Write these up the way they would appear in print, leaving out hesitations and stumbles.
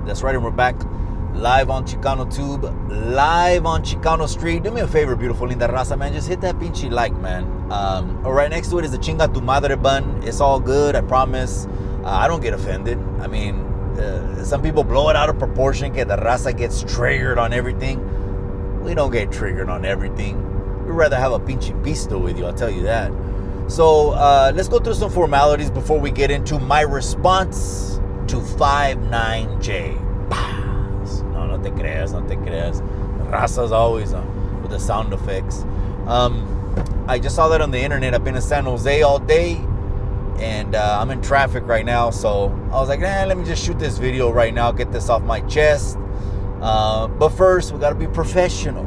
That's right, and we're back live on Chicano Tube, live on Chicano Street. Do me a favor, beautiful linda raza, man. Just hit that pinche like, man. Right next to it is the Chinga Tu Madre button. It's all good, I promise. I don't get offended. I mean, some people blow it out of proportion. Que the raza gets triggered on everything. We don't get triggered on everything. We'd rather have a pinche pisto with you, I'll tell you that. So let's go through some formalities before we get into my response to 59J. No te creas, no te creas. Raza's always with the sound effects. I just saw that on the internet. I've been in San Jose all day, and I'm in traffic right now. So I was like, let me just shoot this video right now, get this off my chest. But first, we got to be professional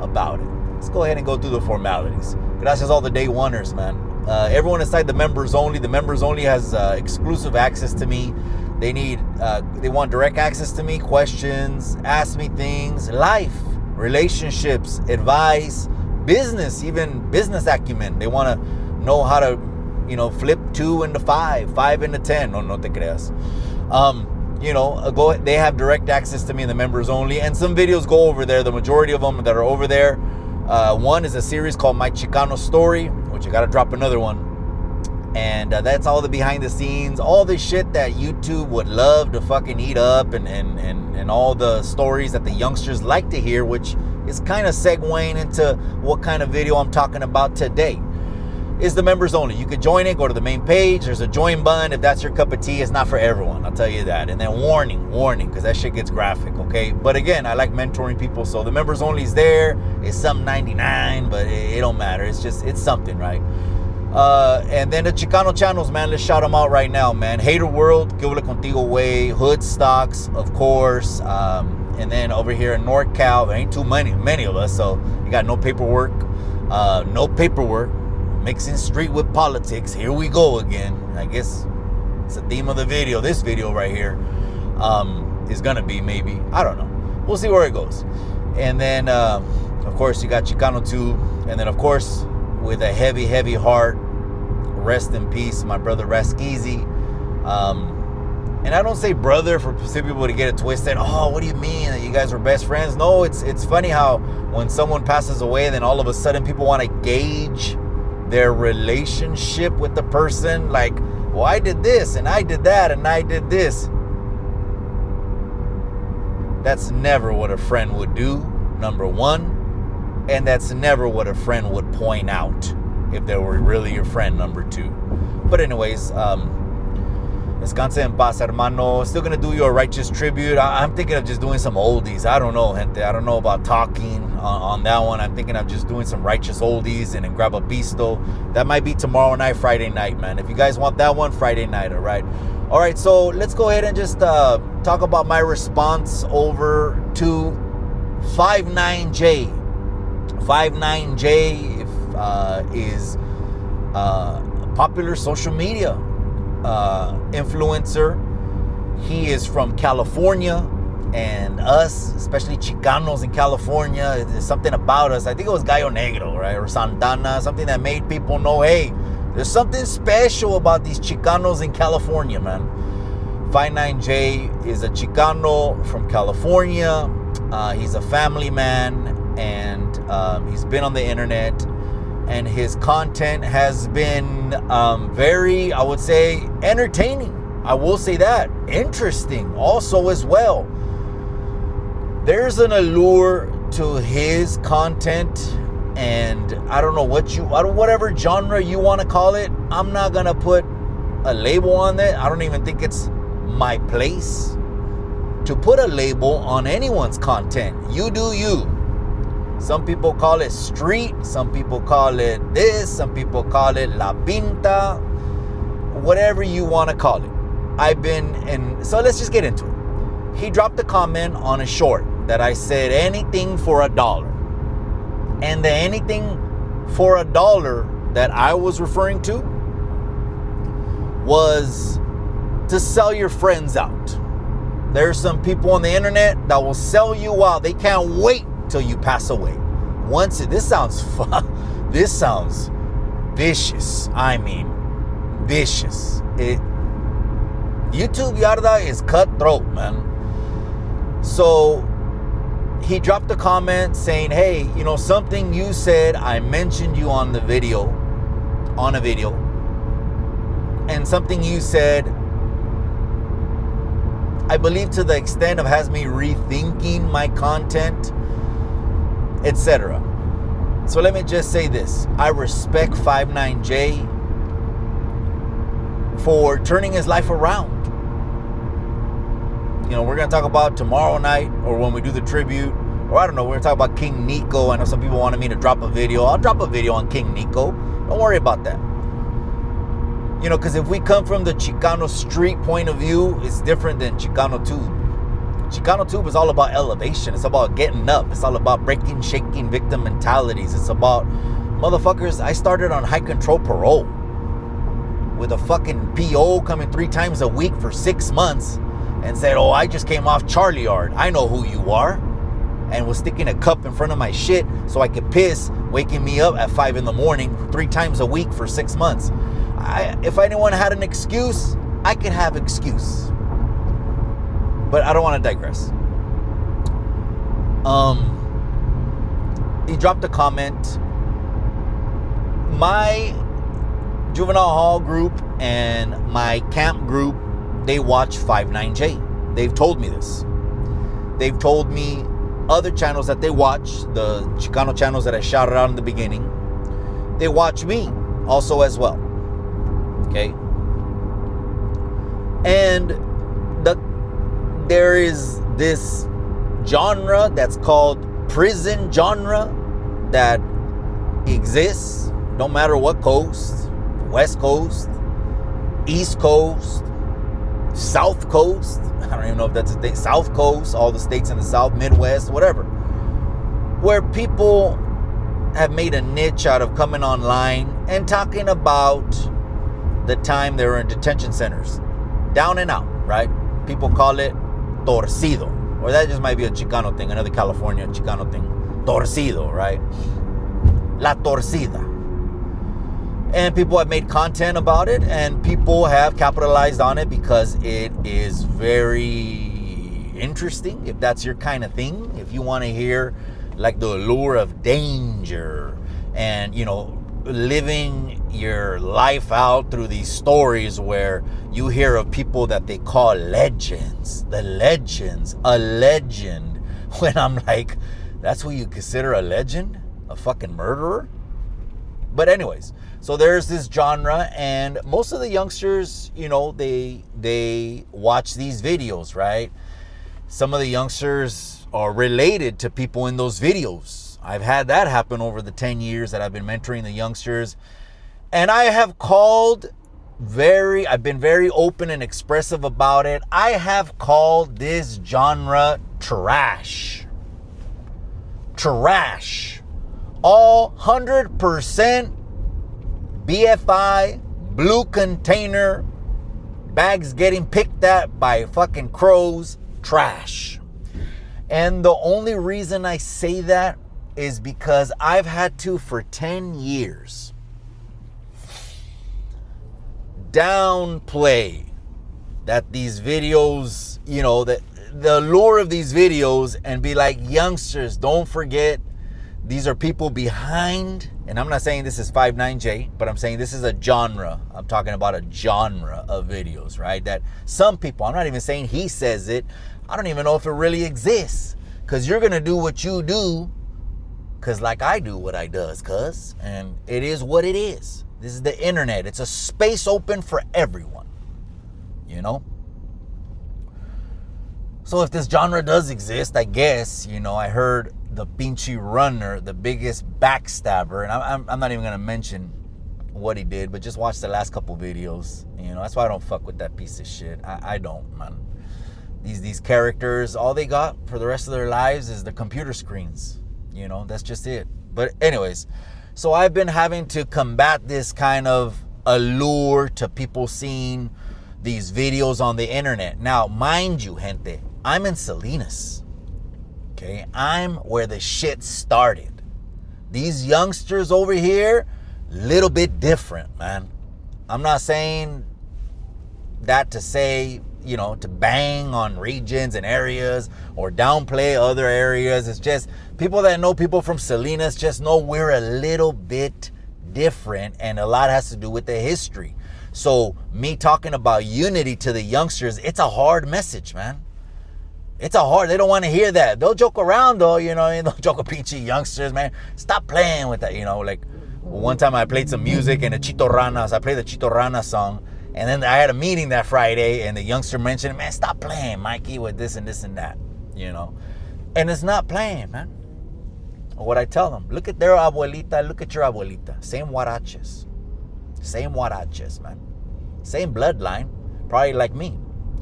about it. Let's go ahead and go through the formalities. Gracias all the day oneers, man. Everyone inside the members only. The members only has exclusive access to me. They want direct access to me, questions, ask me things, life, relationships, advice, business, even business acumen. They want to know how to, flip 2 into 5, 5 into 10. No te creas. They have direct access to me in the members only, and some videos go over there. The majority of them that are over there. One is a series called My Chicano Story, which I got to drop another one. And that's all the behind the scenes, all the shit that YouTube would love to fucking eat up, and all the stories that the youngsters like to hear, which is kind of segueing into what kind of video I'm talking about today. Is the members only. You could join it, go to the main page. There's a join button. If that's your cup of tea, it's not for everyone. I'll tell you that. And then warning, because that shit gets graphic, okay? But again, I like mentoring people, so the members only is there. It's some 99, but it don't matter. It's something, right? And then the Chicano channels, man, let's shout them out right now, man. Hater World, Que Hule Contigo Way, Hood Stocks, of course. And then over here in NorCal, there ain't too many of us, so you got no paperwork. Mixing street with politics. Here we go again. I guess it's the theme of the video. This video right here is gonna be, maybe, I don't know. We'll see where it goes. And then, of course, you got Chicano Tube. And then, of course, with a heavy, heavy heart, rest in peace, my brother Raskizi. And I don't say brother for some people to get it twisted. Oh, what do you mean that you guys were best friends? No, it's funny how when someone passes away, then all of a sudden people want to gauge their relationship with the person. Like, well, I did this and I did that and I did this. That's never what a friend would do, number one. And that's never what a friend would point out if they were really your friend, number two. But anyways, descanse en paz, hermano. Still gonna do you a righteous tribute. I'm thinking of just doing some oldies. I don't know, gente. I don't know about talking on that one. I'm thinking of just doing some righteous oldies and then grab a pisto. That might be tomorrow night, Friday night, man. If you guys want that one, Friday night, all right? All right, so let's go ahead and just talk about my response over to 59J. 59J is popular social media influencer. He is from California, and us, especially Chicanos in California, there's something about us. I think it was Gallo Negro, right, or Santana, something that made people know, hey, there's something special about these Chicanos in California, man. 59J is a Chicano from California. He's a family man, and he's been on the internet, and his content has been very, I would say, entertaining. I will say that. Interesting also as well. There's an allure to his content, and I don't know whatever genre you want to call it. I'm not going to put a label on that. I don't even think it's my place to put a label on anyone's content. You do you. Some people call it street, some people call it this, some people call it la pinta, whatever you want to call it. So let's just get into it. He dropped a comment on a short that I said anything for $1. And the anything for $1 that I was referring to was to sell your friends out. There's some people on the internet that will sell you out. They can't wait till you pass away. This sounds vicious. I mean, vicious. YouTube yarda is cutthroat, man. So he dropped a comment saying, hey, something you said, I mentioned you on a video, and something you said, I believe to the extent of has me rethinking my content, etc. So let me just say this. I respect 59J for turning his life around. We're going to talk about tomorrow night, or when we do the tribute, or I don't know, we're going to talk about King Nico. I know some people wanted me to drop a video. I'll drop a video on King Nico. Don't worry about that. Because if we come from the Chicano street point of view, it's different than Chicano Tube. Chicano Tube is all about elevation. It's about getting up. It's all about breaking, shaking victim mentalities. It's about, motherfuckers, I started on high control parole with a fucking PO coming 3 times a week for 6 months and said, oh, I just came off Charlie Yard. I know who you are. And was sticking a cup in front of my shit so I could piss, waking me up at 5 a.m, 3 times a week for 6 months. If anyone had an excuse, I could have excuse. But I don't want to digress. He dropped a comment. My juvenile hall group and my camp group, they watch 59J. They've told me this. They've told me other channels that they watch, the Chicano channels that I shouted out in the beginning, they watch me also as well. Okay? And there is this genre that's called prison genre that exists no matter what coast, West Coast, East Coast, South Coast. I don't even know if that's a thing. South Coast, all the states in the South, Midwest, whatever. Where people have made a niche out of coming online and talking about the time they were in detention centers. Down and out, right? People call it torcido. Or that just might be a Chicano thing, another California Chicano thing. Torcido, right? La torcida. And people have made content about it, and people have capitalized on it because it is very interesting. If that's your kind of thing, if you want to hear like the allure of danger and, living your life out through these stories where you hear of people that they call legends, a legend. When I'm like, that's what you consider a legend? A fucking murderer? But anyways, so there's this genre, and most of the youngsters, they watch these videos, right? Some of the youngsters are related to people in those videos. I've had that happen over the 10 years that I've been mentoring the youngsters. And I have I've been very open and expressive about it. I have called this genre trash. Trash. All 100% BFI, blue container, bags getting picked at by fucking crows, trash. And the only reason I say that is because I've had to, for 10 years, downplay that these videos, that the allure of these videos, and be like, youngsters, don't forget, these are people behind, and I'm not saying this is 59J, but I'm saying this is a genre. I'm talking about a genre of videos, right? That some people, I'm not even saying he says it, I don't even know if it really exists. Because you're going to do what you do, because like I do what I does, cuz. And it is what it is. This is the internet. It's a space open for everyone. So if this genre does exist, I guess, I heard the Pinchy Runner, the biggest backstabber, and I'm not even going to mention what he did, but just watch the last couple videos. That's why I don't fuck with that piece of shit. I don't, man. These characters, all they got for the rest of their lives is the computer screens. That's just it. But anyways, so I've been having to combat this kind of allure to people seeing these videos on the internet. Now, mind you, gente, I'm in Salinas. Okay, I'm where the shit started. These youngsters over here, little bit different, man. I'm not saying that to say, to bang on regions and areas or downplay other areas. It's just people that know people from Salinas just know we're a little bit different, and a lot has to do with the history. So me talking about unity to the youngsters, it's a hard message, man. They don't want to hear that. They'll joke around though, they'll joke with peachy youngsters, man. Stop playing with that, like one time I played some music and I played the Chito Rana song, and then I had a meeting that Friday and the youngster mentioned, man, stop playing, Mikey, with this and this and that, and it's not playing, man. What I tell them, look at their abuelita, look at your abuelita. Same huaraches, man. Same bloodline, probably like me.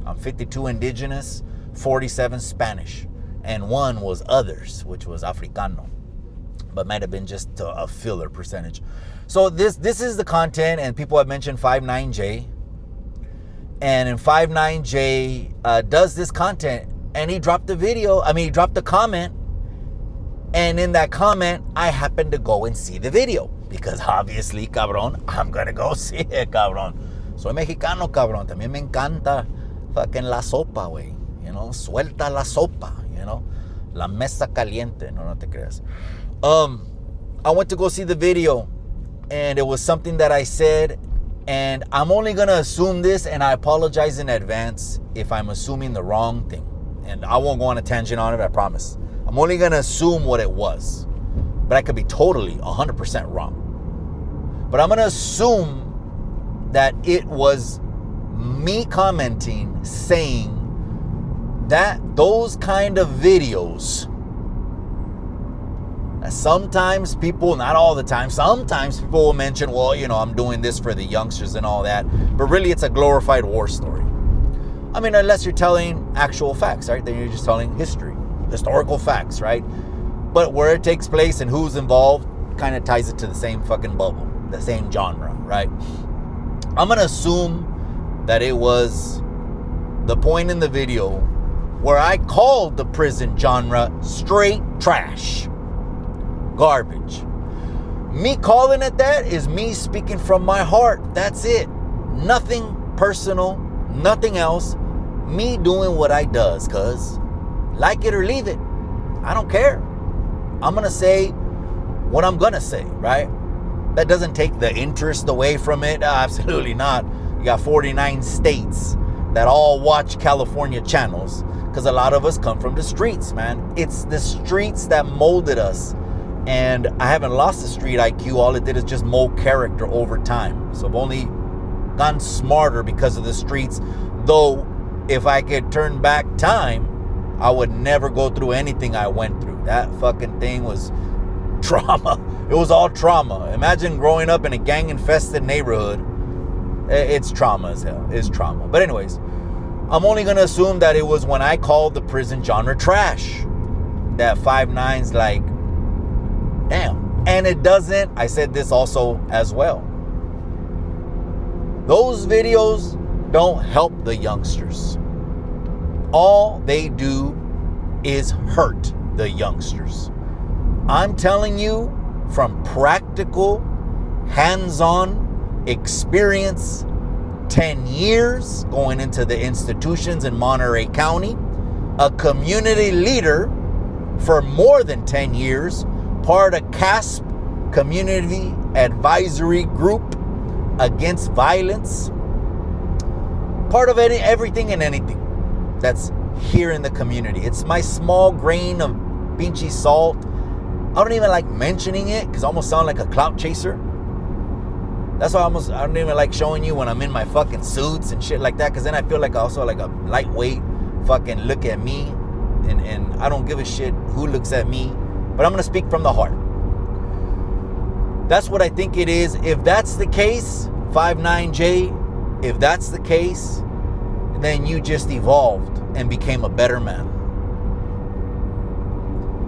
I'm 52 indigenous, 47 Spanish, and one was others, which was Africano, but might have been just a filler percentage. So this is the content, and people have mentioned 59J, and in 59J does this content, and he dropped the comment. And in that comment, I happened to go and see the video. Because obviously, cabrón, I'm going to go see it, cabrón. Soy mexicano, cabrón. También me encanta fucking la sopa, güey. Suelta la sopa, La mesa caliente. No te creas. I went to go see the video. And it was something that I said. And I'm only going to assume this. And I apologize in advance if I'm assuming the wrong thing. And I won't go on a tangent on it, I promise. I'm only going to assume what it was. But I could be totally 100% wrong. But I'm going to assume that it was me commenting, saying that those kind of videos, sometimes people, not all the time, sometimes people will mention, well, I'm doing this for the youngsters and all that. But really, it's a glorified war story. I mean, unless you're telling actual facts, right? Then you're just telling historical facts, right? But where it takes place and who's involved kind of ties it to the same fucking bubble, the same genre, right? I'm going to assume that it was the point in the video where I called the prison genre straight trash, garbage. Me calling it that is me speaking from my heart. That's it. Nothing personal, nothing else. Me doing what I does, cuz like it or leave it. I don't care. I'm going to say what I'm going to say, right? That doesn't take the interest away from it. Absolutely not. You got 49 states that all watch California channels because a lot of us come from the streets, man. It's the streets that molded us. And I haven't lost the street IQ. All it did is just mold character over time. So I've only gotten smarter because of the streets. Though, if I could turn back time, I would never go through anything I went through. That fucking thing was trauma. It was all trauma. Imagine growing up in a gang-infested neighborhood. It's trauma as hell. It's trauma. But anyways, I'm only going to assume that it was when I called the prison genre trash. That 5'9's like, damn. And it doesn't, I said this also as well. Those videos don't help the youngsters. All they do is hurt the youngsters. I'm telling you from practical, hands-on experience, 10 years going into the institutions in Monterey County, a community leader for more than 10 years, part of CASP, Community Advisory Group Against Violence, part of everything and anything that's here in the community. It's my small grain of pinchy salt. I don't even like mentioning it because I almost sound like a clout chaser. That's why I don't even like showing you when I'm in my fucking suits and shit like that, because then I feel like also like a lightweight fucking look at me, and I don't give a shit who looks at me, but I'm going to speak from the heart. That's what I think it is. If that's the case, 59J, if that's the case, then you just evolved and became a better man.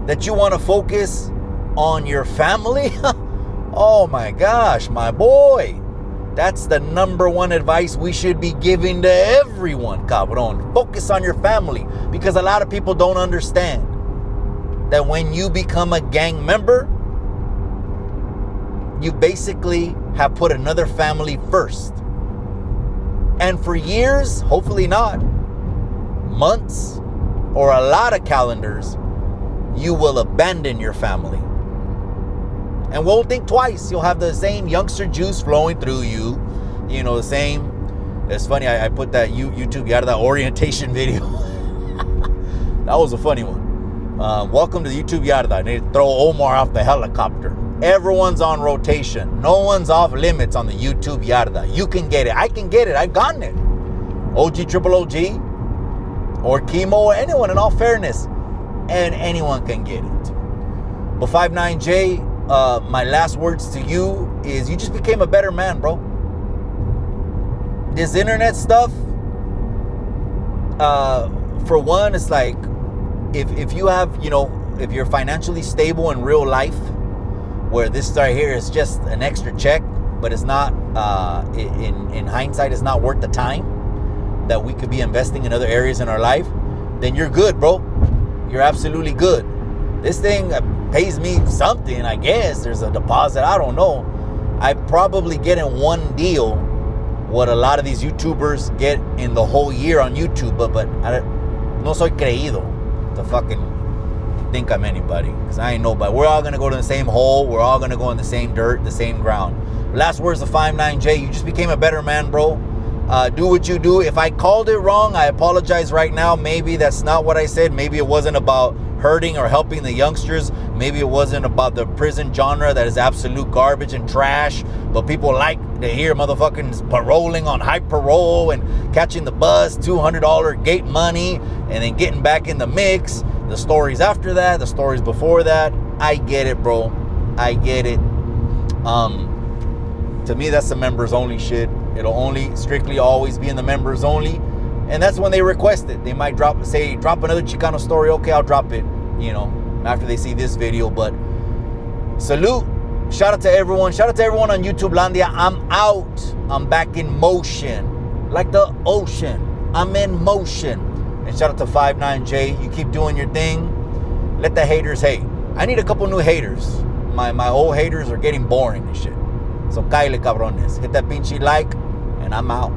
That you want to focus on your family? Oh my gosh, my boy. That's the number one advice we should be giving to everyone, cabrón. Focus on your family, because a lot of people don't understand that when you become a gang member, you basically have put another family first. And for years, hopefully not, months or a lot of calendars, you will abandon your family. And won't think twice. You'll have the same youngster juice flowing through you. You know, the same. It's funny, I put that YouTube Yarda orientation video. That was a funny one. Welcome to the YouTube Yarda. They throw Omar off the helicopter. Everyone's on rotation. No one's off limits on the YouTube Yarda. You can get it. I can get it. I've gotten it. OG, triple OG, or chemo, or anyone, in all fairness. And anyone can get it. But 59J, my last words to you is you just became a better man, bro. This internet stuff, for one, it's like, if you have, you know, if you're financially stable in real life, where this right here is just an extra check, but it's not, in hindsight, it's not worth the time that we could be investing in other areas in our life, then you're good, bro. You're absolutely good. This thing pays me something, I guess. There's a deposit, I don't know. I probably get in one deal what a lot of these YouTubers get in the whole year on YouTube, but I no soy creído to fucking think I'm anybody, because I ain't nobody. We're all gonna go to the same hole. We're all gonna go in the same dirt, the same ground. Last words of 59J, you just became a better man, bro. Do what you do. If I called it wrong, I apologize right now. Maybe that's not what I said. Maybe it wasn't about hurting or helping the youngsters. Maybe it wasn't about the prison genre that is absolute garbage and trash, but people like to hear motherfucking paroling on high parole and catching the bus, $200 gate money, and then getting back in the mix. The stories after that, the stories before that, I get it, bro. I get it. To me, that's the members only shit. It'll only strictly always be in the members only. And that's when they request it. They might drop another Chicano story. Okay, I'll drop it, you know, after they see this video. But salute. Shout out to everyone. Shout out to everyone on YouTube Landia. I'm out. I'm back in motion. Like the ocean. I'm in motion. And shout out to 59J. You keep doing your thing. Let the haters hate. I need a couple new haters. My old haters are getting boring and shit. So, cáele cabrones. Hit that pinche like, and I'm out.